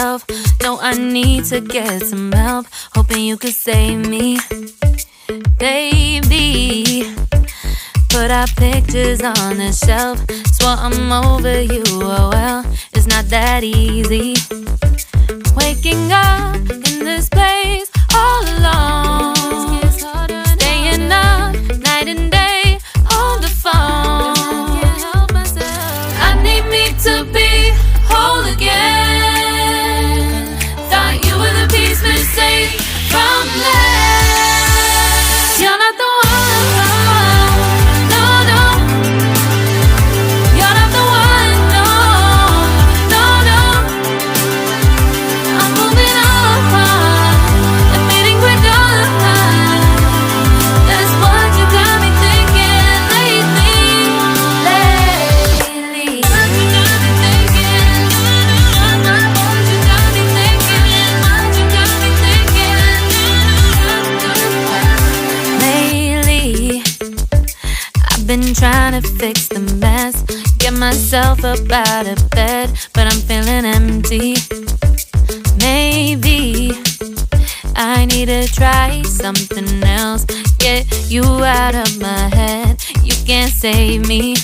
myself. No, I need to get some help. Hoping you could save me, baby. Put our pictures on the shelf. Swore I'm over you, oh well, it's not that easy. Waking up in this place all alone, staying up night and day on the phone. I need me to be whole again. Thought you were the piece missing from last. You're not the one. No, no. You're not the one. No, no, no. I'm moving on, admitting we're done. That's what you got me thinking lately. What you got me thinking? What you got me thinking? What you got me thinking? Lately, I've been trying to fix the mess, get myself up out of bed, but I'm feeling empty. Maybe I need to try something else, get you out of my head. You can't save me.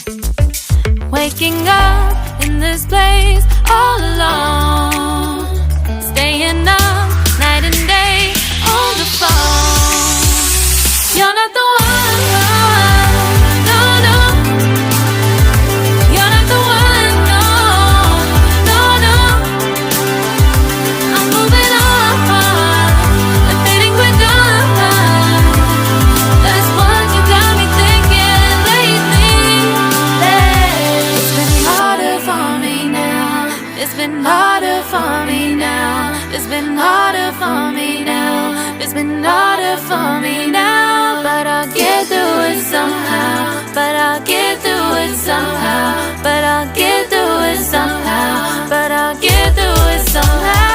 Waking up in this place all alone, staying up night and day on the phone. You're not the one. No, no. You're not the one. No, no, no. I'm moving on, admitting we're done. That's what you got me thinking lately. It's been harder for me now. It's been harder for me now. It's been harder for me now. It's been harder for me now. But I'll get through it somehow. But I'll get through it somehow. But I'll get through it somehow. But I'll get through it somehow.